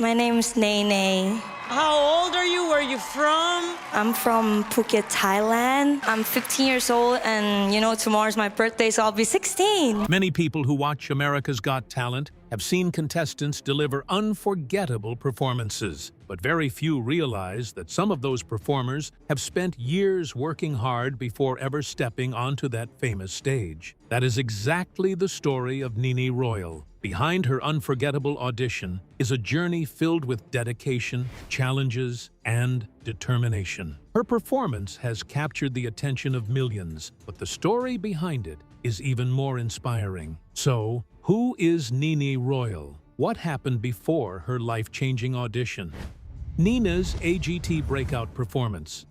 My name's Nene. How old are you? Where are you from? I'm from Phuket, Thailand. I'm 15 years old, and tomorrow's my birthday, so I'll be 16. Many people who watch America's Got Talent have seen contestants deliver unforgettable performances, but very few realize that some of those performers have spent years working hard before ever stepping onto that famous stage. That is exactly the story of Nene Royal. Behind her unforgettable audition is a journey filled with dedication, challenges, and determination. Her performance has captured the attention of millions, but the story behind it is even more inspiring. So, who is Nene Royal? What happened before her life-changing audition? Nene's AGT breakout performance.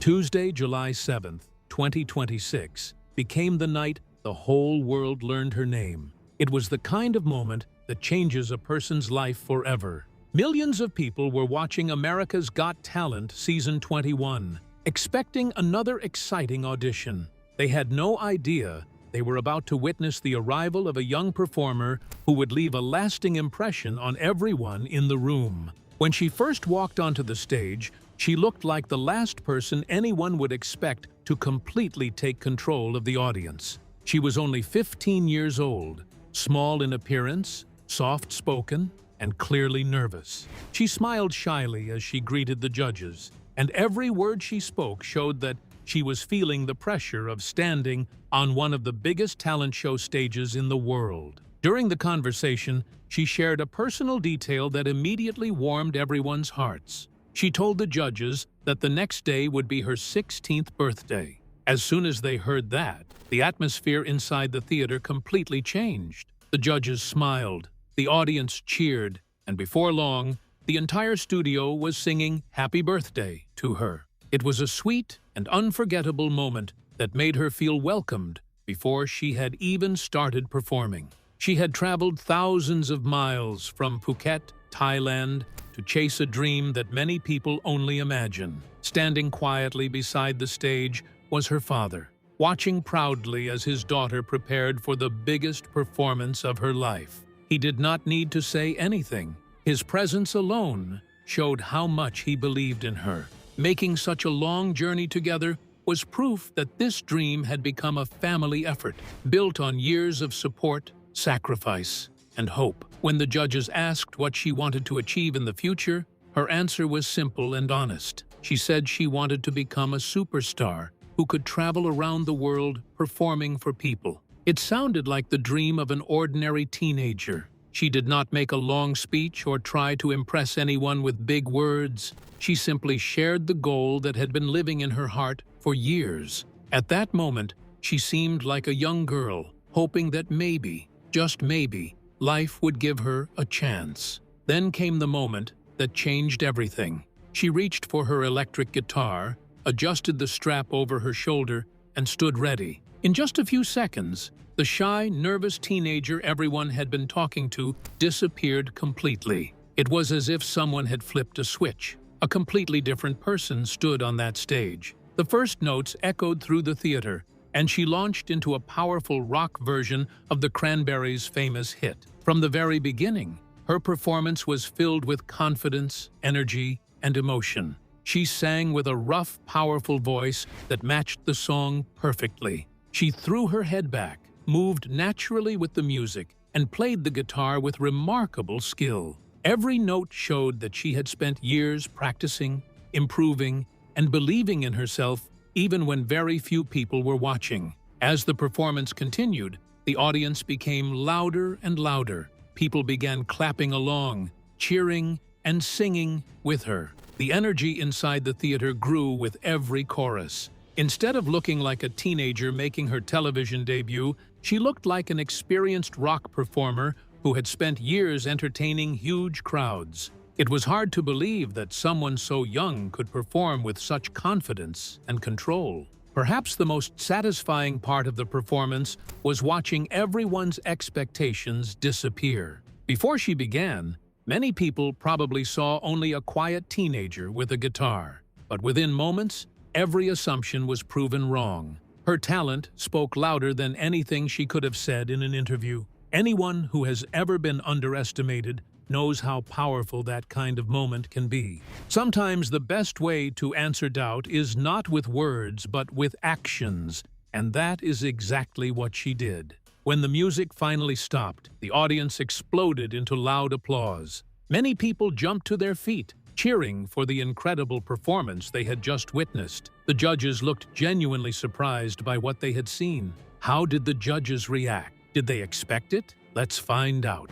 Tuesday, July 7th, 2026, became the night the whole world learned her name. It was the kind of moment that changes a person's life forever. Millions of people were watching America's Got Talent Season 21, expecting another exciting audition. They had no idea they were about to witness the arrival of a young performer who would leave a lasting impression on everyone in the room. When she first walked onto the stage, she looked like the last person anyone would expect to completely take control of the audience. She was only 15 years old, small in appearance, soft-spoken, and clearly nervous. She smiled shyly as she greeted the judges, and every word she spoke showed that she was feeling the pressure of standing on one of the biggest talent show stages in the world. During the conversation, she shared a personal detail that immediately warmed everyone's hearts. She told the judges that the next day would be her 16th birthday. As soon as they heard that, the atmosphere inside the theater completely changed. The judges smiled, the audience cheered, and before long, the entire studio was singing "Happy Birthday" to her. It was a sweet and unforgettable moment that made her feel welcomed before she had even started performing. She had traveled thousands of miles from Phuket, Thailand, to chase a dream that many people only imagine. Standing quietly beside the stage was her father, watching proudly as his daughter prepared for the biggest performance of her life. He did not need to say anything. His presence alone showed how much he believed in her. Making such a long journey together was proof that this dream had become a family effort, built on years of support, sacrifice, and hope. When the judges asked what she wanted to achieve in the future, her answer was simple and honest. She said she wanted to become a superstar who could travel around the world performing for people. It sounded like the dream of an ordinary teenager. She did not make a long speech or try to impress anyone with big words. She simply shared the goal that had been living in her heart for years. At that moment, she seemed like a young girl, hoping that maybe, just maybe, life would give her a chance. Then came the moment that changed everything. She reached for her electric guitar, adjusted the strap over her shoulder, and stood ready. In just a few seconds, the shy, nervous teenager everyone had been talking to disappeared completely. It was as if someone had flipped a switch. A completely different person stood on that stage. The first notes echoed through the theater, and she launched into a powerful rock version of the Cranberries' famous hit. From the very beginning, her performance was filled with confidence, energy, and emotion. She sang with a rough, powerful voice that matched the song perfectly. She threw her head back, moved naturally with the music, and played the guitar with remarkable skill. Every note showed that she had spent years practicing, improving, and believing in herself even when very few people were watching. As the performance continued, the audience became louder and louder. People began clapping along, cheering, and singing with her. The energy inside the theater grew with every chorus. Instead of looking like a teenager making her television debut, she looked like an experienced rock performer who had spent years entertaining huge crowds. It was hard to believe that someone so young could perform with such confidence and control. Perhaps the most satisfying part of the performance was watching everyone's expectations disappear. Before she began, many people probably saw only a quiet teenager with a guitar. But within moments, every assumption was proven wrong. Her talent spoke louder than anything she could have said in an interview. Anyone who has ever been underestimated knows how powerful that kind of moment can be. Sometimes the best way to answer doubt is not with words, but with actions, and that is exactly what she did. When the music finally stopped, the audience exploded into loud applause. Many people jumped to their feet, cheering for the incredible performance they had just witnessed. The judges looked genuinely surprised by what they had seen. How did the judges react? Did they expect it? Let's find out.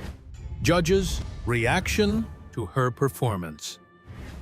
Judges' reaction to her performance.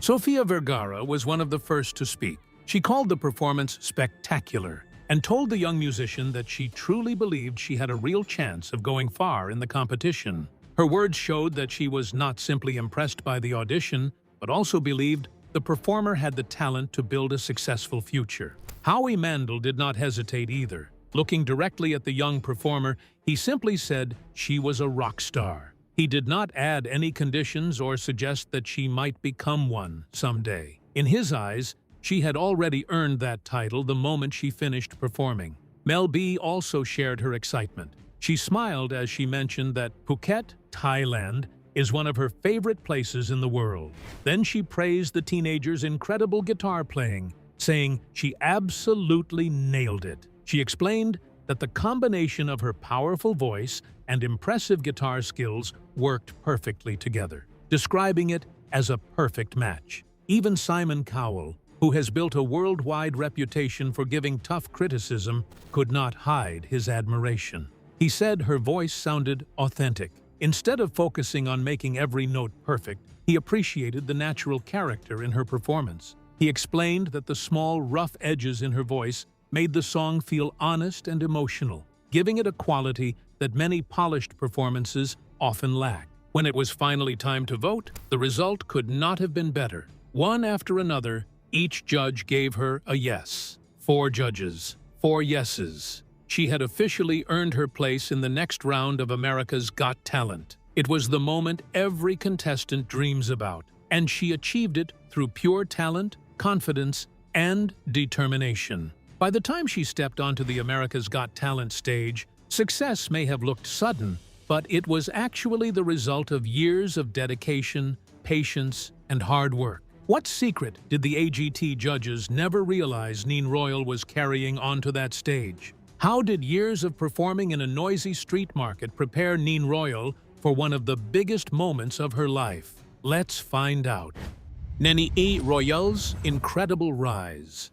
Sofia Vergara was one of the first to speak. She called the performance spectacular and told the young musician that she truly believed she had a real chance of going far in the competition. Her words showed that she was not simply impressed by the audition, but also believed the performer had the talent to build a successful future. Howie Mandel did not hesitate either. Looking directly at the young performer, he simply said she was a rock star. He did not add any conditions or suggest that she might become one someday. In his eyes, she had already earned that title the moment she finished performing. Mel B also shared her excitement. She smiled as she mentioned that Phuket, Thailand, is one of her favorite places in the world. Then she praised the teenager's incredible guitar playing, saying she absolutely nailed it. She explained that the combination of her powerful voice and impressive guitar skills worked perfectly together, describing it as a perfect match. Even Simon Cowell, who has built a worldwide reputation for giving tough criticism, could not hide his admiration. He said her voice sounded authentic. Instead of focusing on making every note perfect, he appreciated the natural character in her performance. He explained that the small, rough edges in her voice made the song feel honest and emotional, giving it a quality that many polished performances often lack. When it was finally time to vote, the result could not have been better. One after another, each judge gave her a yes. 4 judges, 4 yeses. She had officially earned her place in the next round of America's Got Talent. It was the moment every contestant dreams about, and she achieved it through pure talent, confidence, and determination. By the time she stepped onto the America's Got Talent stage, success may have looked sudden, but it was actually the result of years of dedication, patience, and hard work. What secret did the AGT judges never realize Nene Royal was carrying onto that stage? How did years of performing in a noisy street market prepare Nene Royal for one of the biggest moments of her life? Let's find out. Nene Royal's incredible rise.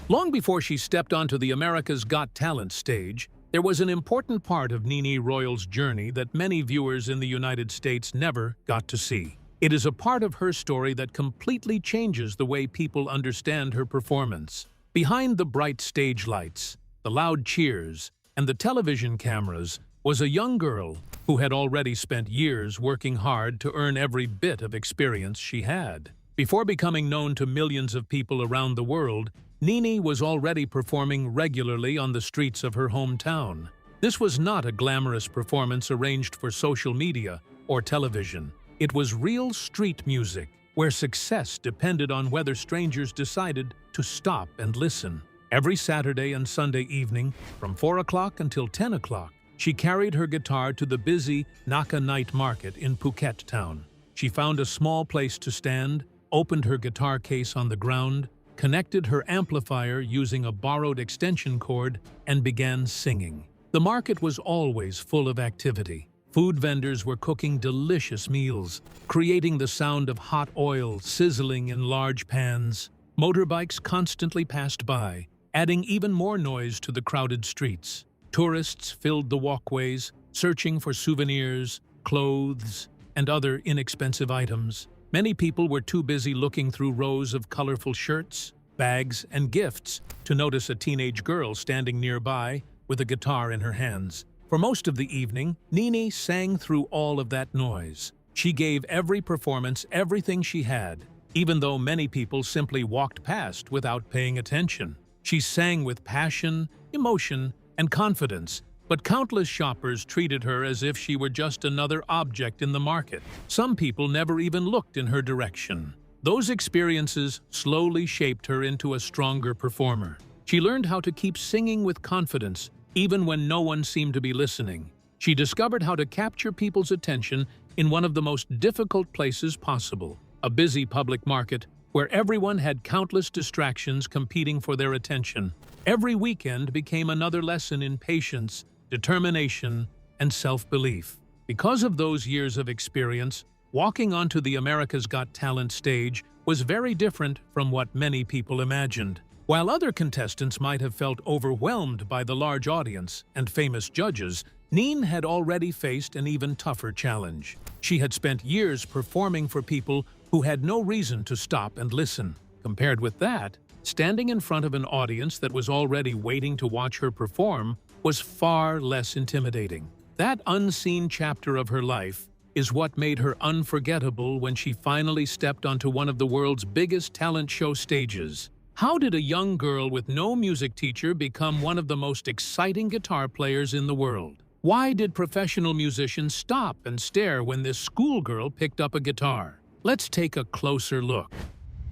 Long before she stepped onto the America's Got Talent stage, there was an important part of Nene Royal's journey that many viewers in the United States never got to see. It is a part of her story that completely changes the way people understand her performance. Behind the bright stage lights, the loud cheers, and the television cameras was a young girl who had already spent years working hard to earn every bit of experience she had. Before becoming known to millions of people around the world, Nene was already performing regularly on the streets of her hometown. This was not a glamorous performance arranged for social media or television. It was real street music, where success depended on whether strangers decided to stop and listen. Every Saturday and Sunday evening, from 4 o'clock until 10 o'clock, she carried her guitar to the busy Naka Night Market in Phuket town. She found a small place to stand, opened her guitar case on the ground, connected her amplifier using a borrowed extension cord, and began singing. The market was always full of activity. Food vendors were cooking delicious meals, creating the sound of hot oil sizzling in large pans. Motorbikes constantly passed by, adding even more noise to the crowded streets. Tourists filled the walkways, searching for souvenirs, clothes, and other inexpensive items. Many people were too busy looking through rows of colorful shirts, bags, and gifts to notice a teenage girl standing nearby with a guitar in her hands. For most of the evening, Nene sang through all of that noise. She gave every performance everything she had, even though many people simply walked past without paying attention. She sang with passion, emotion, and confidence, but countless shoppers treated her as if she were just another object in the market. Some people never even looked in her direction. Those experiences slowly shaped her into a stronger performer. She learned how to keep singing with confidence, even when no one seemed to be listening. She discovered how to capture people's attention in one of the most difficult places possible, a busy public market where everyone had countless distractions competing for their attention. Every weekend became another lesson in patience, determination, and self-belief. Because of those years of experience, walking onto the America's Got Talent stage was very different from what many people imagined. While other contestants might have felt overwhelmed by the large audience and famous judges, Nene had already faced an even tougher challenge. She had spent years performing for people who had no reason to stop and listen. Compared with that, standing in front of an audience that was already waiting to watch her perform was far less intimidating. That unseen chapter of her life is what made her unforgettable when she finally stepped onto one of the world's biggest talent show stages. How did a young girl with no music teacher become one of the most exciting guitar players in the world? Why did professional musicians stop and stare when this schoolgirl picked up a guitar? Let's take a closer look.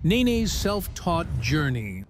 Nene's self-taught journey.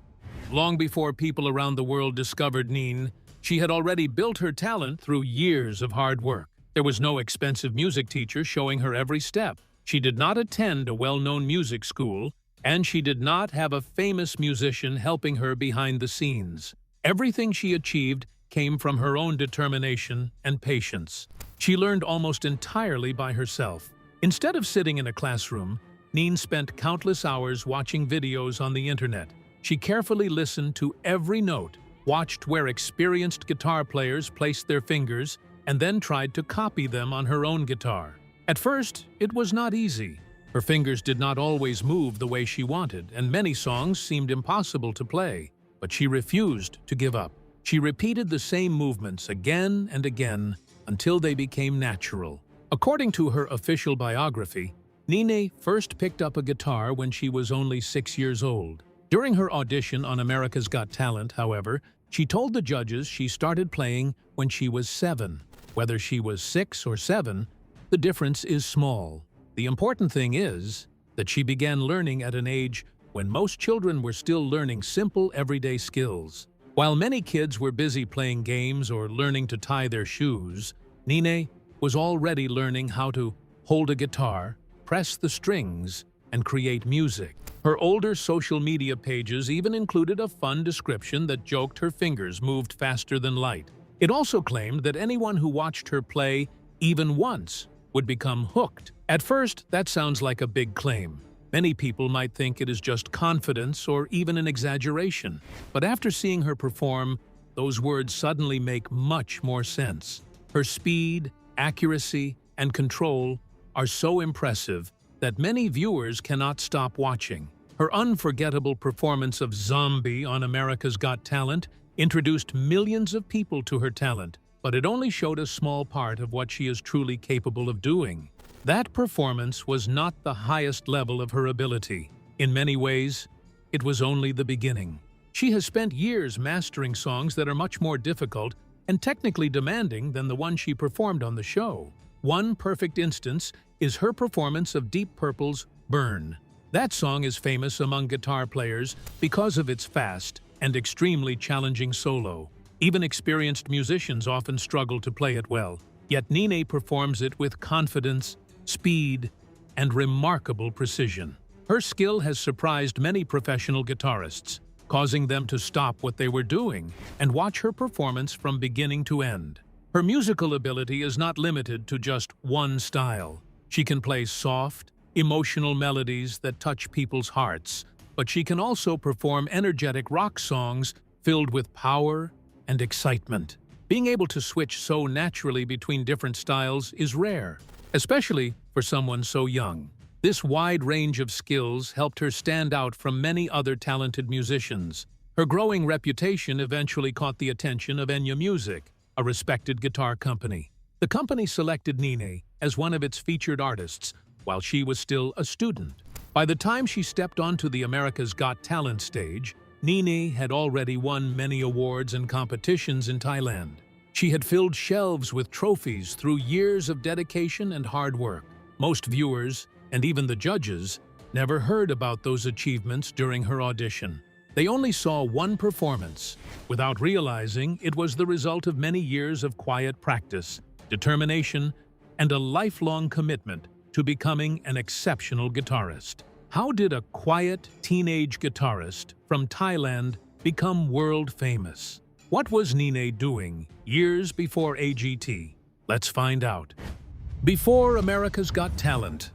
Long before people around the world discovered Nene, she had already built her talent through years of hard work. There was no expensive music teacher showing her every step. She did not attend a well-known music school, and she did not have a famous musician helping her behind the scenes. Everything she achieved came from her own determination and patience. She learned almost entirely by herself. Instead of sitting in a classroom, Nene spent countless hours watching videos on the internet. She carefully listened to every note, watched where experienced guitar players placed their fingers, and then tried to copy them on her own guitar. At first, it was not easy. Her fingers did not always move the way she wanted, and many songs seemed impossible to play. But she refused to give up. She repeated the same movements again and again until they became natural. According to her official biography, Nene first picked up a guitar when she was only 6 years old. During her audition on America's Got Talent, however, she told the judges she started playing when she was 7. Whether she was 6 or 7, the difference is small. The important thing is that she began learning at an age when most children were still learning simple everyday skills. While many kids were busy playing games or learning to tie their shoes, Nene was already learning how to hold a guitar, press the strings, and create music. Her older social media pages even included a fun description that joked her fingers moved faster than light. It also claimed that anyone who watched her play even once would become hooked. At first, that sounds like a big claim. Many people might think it is just confidence or even an exaggeration. But after seeing her perform, those words suddenly make much more sense. Her speed, accuracy, and control are so impressive that many viewers cannot stop watching. Her unforgettable performance of Zombie on America's Got Talent introduced millions of people to her talent, but it only showed a small part of what she is truly capable of doing. That performance was not the highest level of her ability. In many ways, it was only the beginning. She has spent years mastering songs that are much more difficult and technically demanding than the one she performed on the show. One perfect instance is her performance of Deep Purple's Burn. That song is famous among guitar players because of its fast and extremely challenging solo. Even experienced musicians often struggle to play it well, yet Nene performs it with confidence, speed, and remarkable precision. Her skill has surprised many professional guitarists, causing them to stop what they were doing and watch her performance from beginning to end. Her musical ability is not limited to just one style. She can play soft, emotional melodies that touch people's hearts, but she can also perform energetic rock songs filled with power and excitement. Being able to switch so naturally between different styles is rare, especially for someone so young. This wide range of skills helped her stand out from many other talented musicians. Her growing reputation eventually caught the attention of Enya Music, a respected guitar company. The company selected Nene as one of its featured artists while she was still a student. By the time she stepped onto the America's Got Talent stage, Nene had already won many awards and competitions in Thailand. She had filled shelves with trophies through years of dedication and hard work. Most viewers, and even the judges, never heard about those achievements during her audition. They only saw one performance, without realizing it was the result of many years of quiet practice, determination, and a lifelong commitment to becoming an exceptional guitarist. How did a quiet teenage guitarist from Thailand become world famous? What was Nene doing years before AGT? Let's find out. Before America's Got Talent,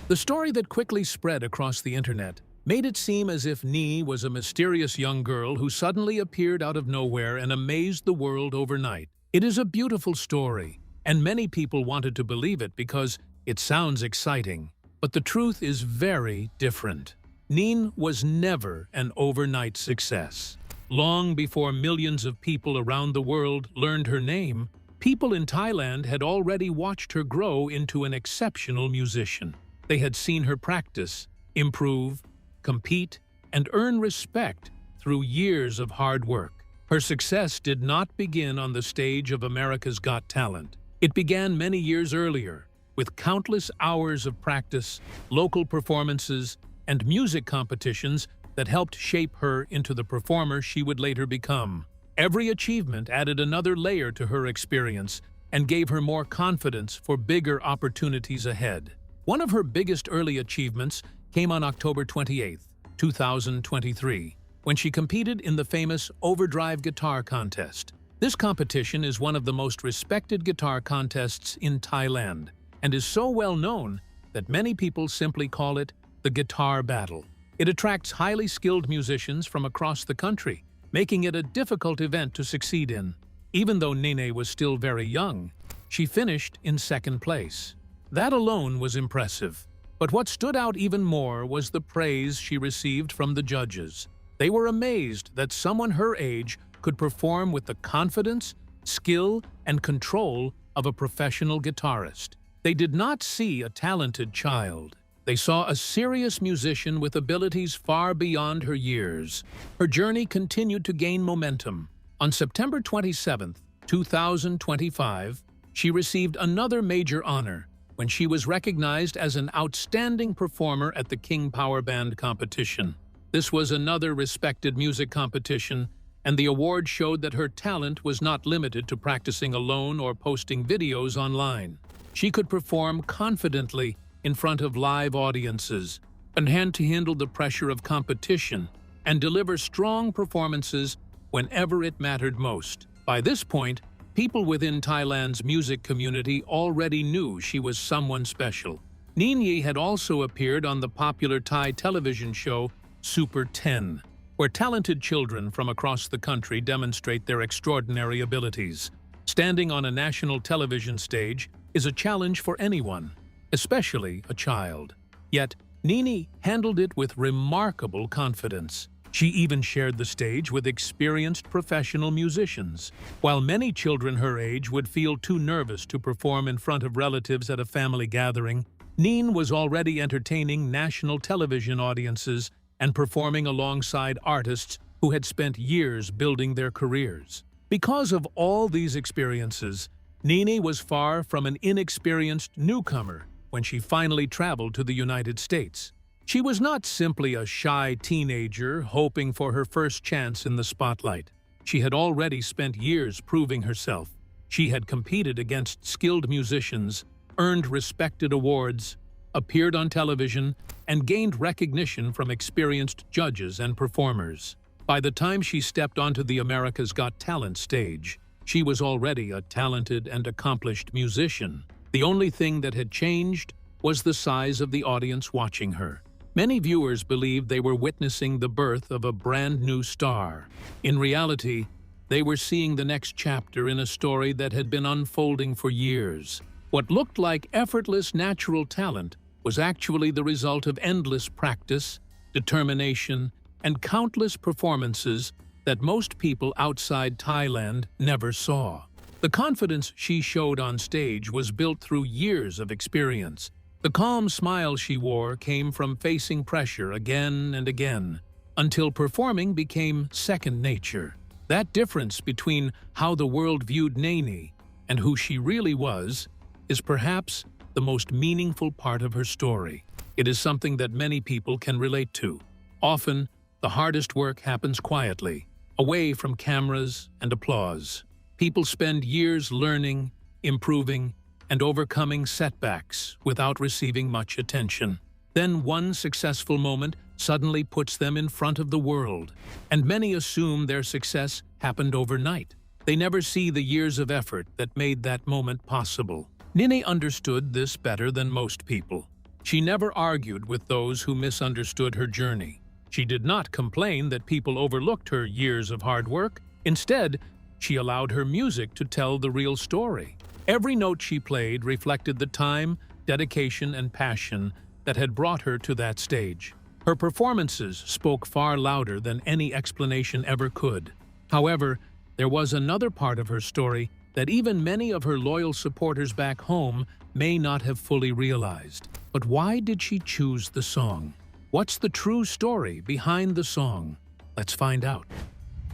the story that quickly spread across the internet made it seem as if Nene was a mysterious young girl who suddenly appeared out of nowhere and amazed the world overnight. It is a beautiful story, and many people wanted to believe it because it sounds exciting. But the truth is very different. Nene was never an overnight success. Long before millions of people around the world learned her name, people in Thailand had already watched her grow into an exceptional musician. They had seen her practice, improve, compete, and earn respect through years of hard work. Her success did not begin on the stage of America's Got Talent. It began many years earlier, with countless hours of practice, local performances, and music competitions that helped shape her into the performer she would later become. Every achievement added another layer to her experience and gave her more confidence for bigger opportunities ahead. One of her biggest early achievements came on October 28, 2023, when she competed in the famous Overdrive Guitar Contest. This competition is one of the most respected guitar contests in Thailand and is so well known that many people simply call it the Guitar Battle. It attracts highly skilled musicians from across the country, making it a difficult event to succeed in. Even though Nene was still very young, she finished in second place. That alone was impressive. But what stood out even more was the praise she received from the judges. They were amazed that someone her age could perform with the confidence, skill, and control of a professional guitarist. They did not see a talented child. They saw a serious musician with abilities far beyond her years. Her journey continued to gain momentum. On September 27, 2025, she received another major honor when she was recognized as an outstanding performer at the King Power Band competition. This was another respected music competition, and the award showed that her talent was not limited to practicing alone or posting videos online. She could perform confidently in front of live audiences and had to handle the pressure of competition and deliver strong performances whenever it mattered most. By this point, people within Thailand's music community already knew she was someone special. Nene had also appeared on the popular Thai television show Super 10, where talented children from across the country demonstrate their extraordinary abilities. Standing on a national television stage is a challenge for anyone, especially a child. Yet, Nene handled it with remarkable confidence. She even shared the stage with experienced professional musicians. While many children her age would feel too nervous to perform in front of relatives at a family gathering, Nene was already entertaining national television audiences and performing alongside artists who had spent years building their careers. Because of all these experiences, Nene was far from an inexperienced newcomer when she finally traveled to the United States. She was not simply a shy teenager hoping for her first chance in the spotlight. She had already spent years proving herself. She had competed against skilled musicians, earned respected awards, appeared on television, and gained recognition from experienced judges and performers. By the time she stepped onto the America's Got Talent stage, she was already a talented and accomplished musician. The only thing that had changed was the size of the audience watching her. Many viewers believed they were witnessing the birth of a brand new star. In reality, they were seeing the next chapter in a story that had been unfolding for years. What looked like effortless natural talent was actually the result of endless practice, determination, and countless performances that most people outside Thailand never saw. The confidence she showed on stage was built through years of experience. The calm smile she wore came from facing pressure again and again, until performing became second nature. That difference between how the world viewed Nene and who she really was is perhaps the most meaningful part of her story. It is something that many people can relate to. Often, the hardest work happens quietly, away from cameras and applause. People spend years learning, improving, and overcoming setbacks without receiving much attention. Then one successful moment suddenly puts them in front of the world, and many assume their success happened overnight. They never see the years of effort that made that moment possible. Nene understood this better than most people. She never argued with those who misunderstood her journey. She did not complain that people overlooked her years of hard work. Instead, she allowed her music to tell the real story. Every note she played reflected the time, dedication, and passion that had brought her to that stage. Her performances spoke far louder than any explanation ever could. However, there was another part of her story that even many of her loyal supporters back home may not have fully realized. But why did she choose the song? What's the true story behind the song? Let's find out.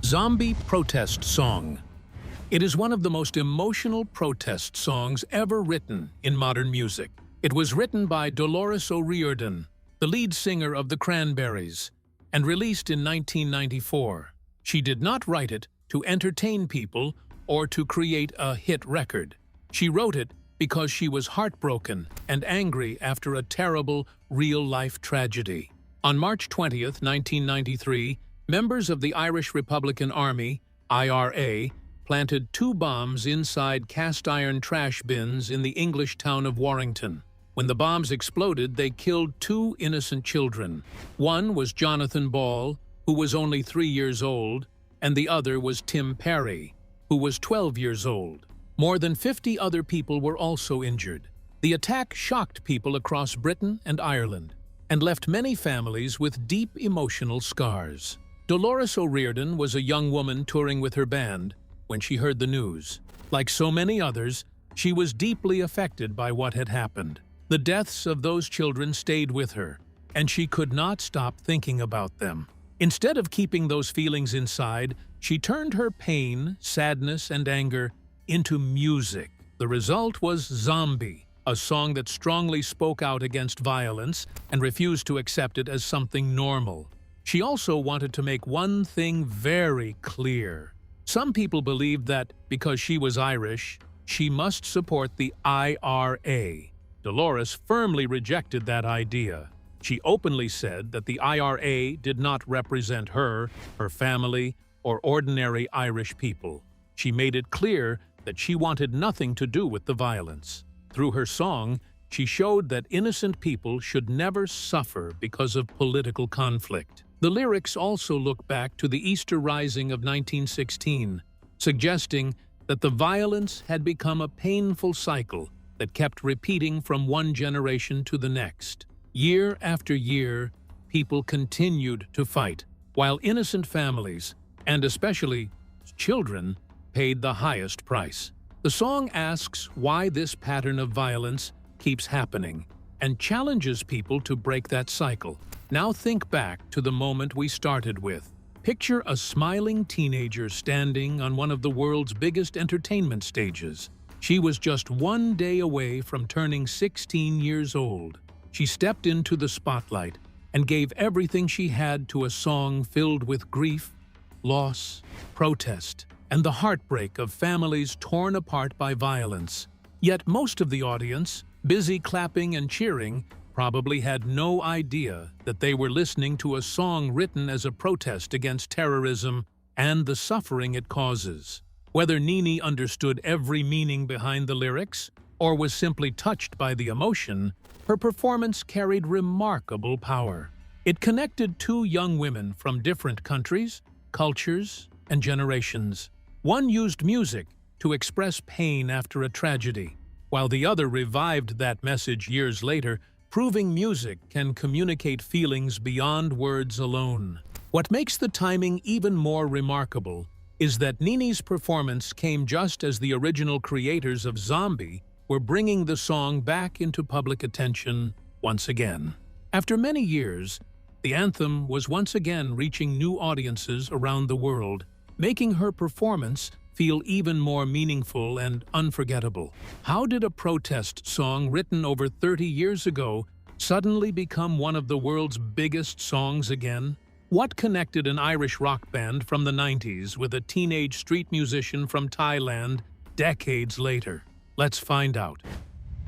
Zombie Protest Song. It is one of the most emotional protest songs ever written in modern music. It was written by Dolores O'Riordan, the lead singer of the Cranberries, and released in 1994. She did not write it to entertain people or to create a hit record. She wrote it because she was heartbroken and angry after a terrible, real-life tragedy. On March 20th, 1993, members of the Irish Republican Army, IRA, planted 2 bombs inside cast-iron trash bins in the English town of Warrington. When the bombs exploded, they killed 2 innocent children. One was Jonathan Ball, who was only 3 years old, and the other was Tim Perry, who was 12 years old. More than 50 other people were also injured. The attack shocked people across Britain and Ireland and left many families with deep emotional scars. Dolores O'Riordan was a young woman touring with her band when she heard the news. Like so many others, she was deeply affected by what had happened. The deaths of those children stayed with her, and she could not stop thinking about them. Instead of keeping those feelings inside, she turned her pain, sadness, and anger into music. The result was Zombie, a song that strongly spoke out against violence and refused to accept it as something normal. She also wanted to make one thing very clear. Some people believed that because she was Irish, she must support the IRA. Dolores firmly rejected that idea. She openly said that the IRA did not represent her, her family, or ordinary Irish people. She made it clear that she wanted nothing to do with the violence. Through her song, she showed that innocent people should never suffer because of political conflict. The lyrics also look back to the Easter Rising of 1916, suggesting that the violence had become a painful cycle that kept repeating from one generation to the next. Year after year, people continued to fight, while innocent families, and especially children, paid the highest price. The song asks why this pattern of violence keeps happening and challenges people to break that cycle. Now think back to the moment we started with. Picture a smiling teenager standing on one of the world's biggest entertainment stages. She was just 1 day away from turning 16 years old. She stepped into the spotlight and gave everything she had to a song filled with grief, loss, protest, and the heartbreak of families torn apart by violence. Yet most of the audience, busy clapping and cheering, probably had no idea that they were listening to a song written as a protest against terrorism and the suffering it causes. Whether Nene understood every meaning behind the lyrics or was simply touched by the emotion, her performance carried remarkable power. It connected 2 young women from different countries, cultures, and generations. One used music to express pain after a tragedy, while the other revived that message years later, proving music can communicate feelings beyond words alone. What makes the timing even more remarkable is that Nene's performance came just as the original creators of Zombie were bringing the song back into public attention once again. After many years, the anthem was once again reaching new audiences around the world, making her performance feel even more meaningful and unforgettable. How did a protest song written over 30 years ago suddenly become one of the world's biggest songs again? What connected an Irish rock band from the 90s with a teenage street musician from Thailand decades later? Let's find out.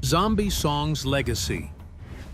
Zombie Song's Legacy.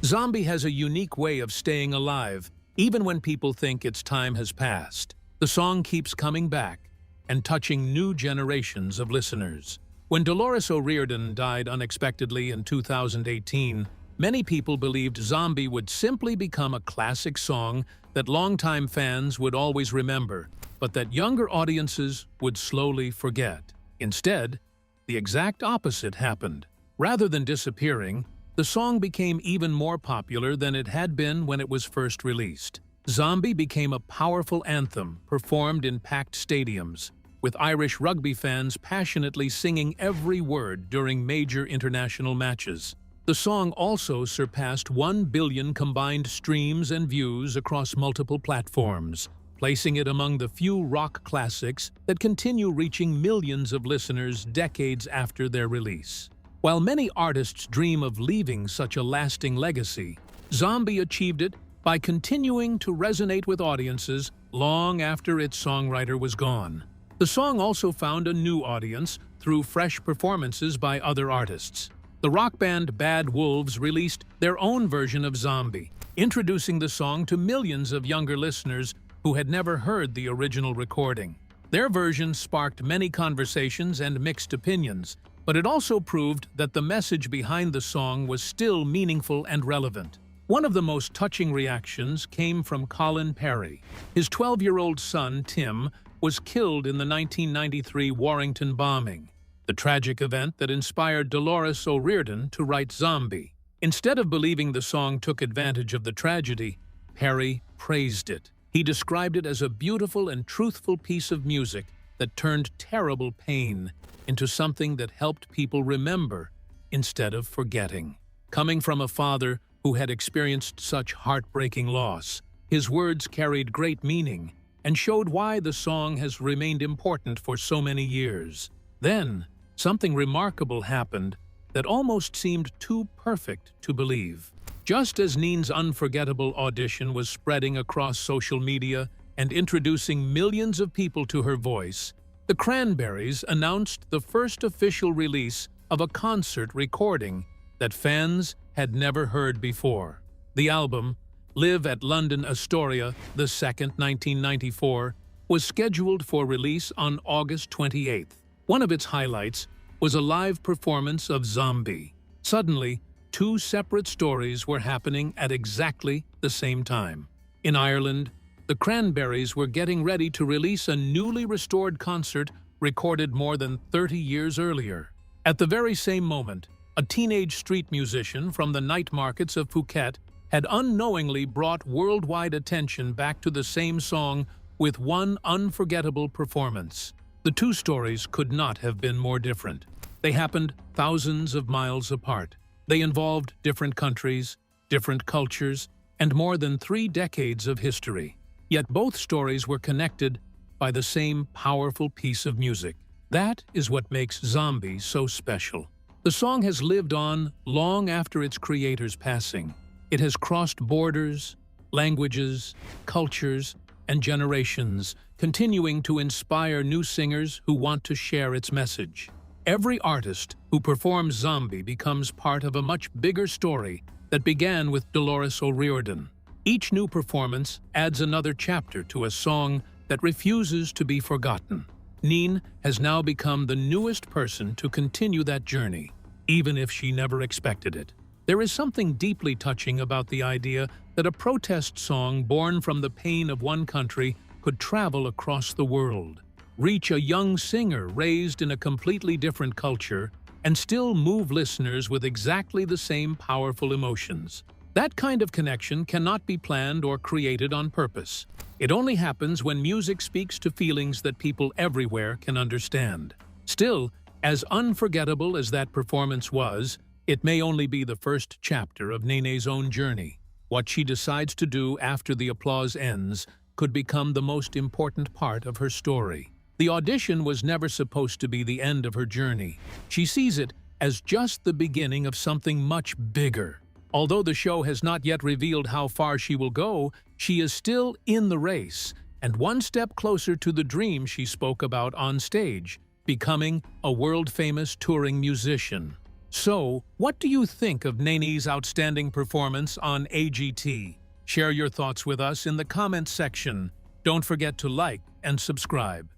Zombie has a unique way of staying alive, even when people think its time has passed. The song keeps coming back and touching new generations of listeners. When Dolores O'Riordan died unexpectedly in 2018, many people believed Zombie would simply become a classic song that longtime fans would always remember, but that younger audiences would slowly forget. Instead, the exact opposite happened. Rather than disappearing, the song became even more popular than it had been when it was first released. Zombie became a powerful anthem performed in packed stadiums, with Irish rugby fans passionately singing every word during major international matches. The song also surpassed 1 billion combined streams and views across multiple platforms, placing it among the few rock classics that continue reaching millions of listeners decades after their release. While many artists dream of leaving such a lasting legacy, Zombie achieved it by continuing to resonate with audiences long after its songwriter was gone. The song also found a new audience through fresh performances by other artists. The rock band Bad Wolves released their own version of Zombie, introducing the song to millions of younger listeners who had never heard the original recording. Their version sparked many conversations and mixed opinions, but it also proved that the message behind the song was still meaningful and relevant. One of the most touching reactions came from Colin Perry. His 12-year-old son, Tim, was killed in the 1993 Warrington bombing, the tragic event that inspired Dolores O'Riordan to write Zombie. Instead of believing the song took advantage of the tragedy, Perry praised it. He described it as a beautiful and truthful piece of music that turned terrible pain into something that helped people remember instead of forgetting. Coming from a father who had experienced such heartbreaking loss, his words carried great meaning and showed why the song has remained important for so many years. Then, something remarkable happened that almost seemed too perfect to believe. Just as Nene's unforgettable audition was spreading across social media and introducing millions of people to her voice, the Cranberries announced the first official release of a concert recording that fans had never heard before. The album, Live at London Astoria, the 2nd, 1994, was scheduled for release on August 28th. One of its highlights was a live performance of Zombie. Suddenly, two separate stories were happening at exactly the same time. In Ireland, the Cranberries were getting ready to release a newly restored concert recorded more than 30 years earlier. At the very same moment, a teenage street musician from the night markets of Phuket had unknowingly brought worldwide attention back to the same song with one unforgettable performance. The two stories could not have been more different. They happened thousands of miles apart. They involved different countries, different cultures, and more than 3 decades of history. Yet both stories were connected by the same powerful piece of music. That is what makes Zombie so special. The song has lived on long after its creator's passing. It has crossed borders, languages, cultures, and generations, continuing to inspire new singers who want to share its message. Every artist who performs Zombie becomes part of a much bigger story that began with Dolores O'Riordan. Each new performance adds another chapter to a song that refuses to be forgotten. Nene has now become the newest person to continue that journey, even if she never expected it. There is something deeply touching about the idea that a protest song born from the pain of one country could travel across the world, reach a young singer raised in a completely different culture, and still move listeners with exactly the same powerful emotions. That kind of connection cannot be planned or created on purpose. It only happens when music speaks to feelings that people everywhere can understand. Still, as unforgettable as that performance was, it may only be the first chapter of Nene's own journey. What she decides to do after the applause ends could become the most important part of her story. The audition was never supposed to be the end of her journey. She sees it as just the beginning of something much bigger. Although the show has not yet revealed how far she will go, she is still in the race, and one step closer to the dream she spoke about on stage. becoming a world-famous touring musician. So, what do you think of Nene's outstanding performance on AGT? Share your thoughts with us in the comments section. Don't forget to like and subscribe.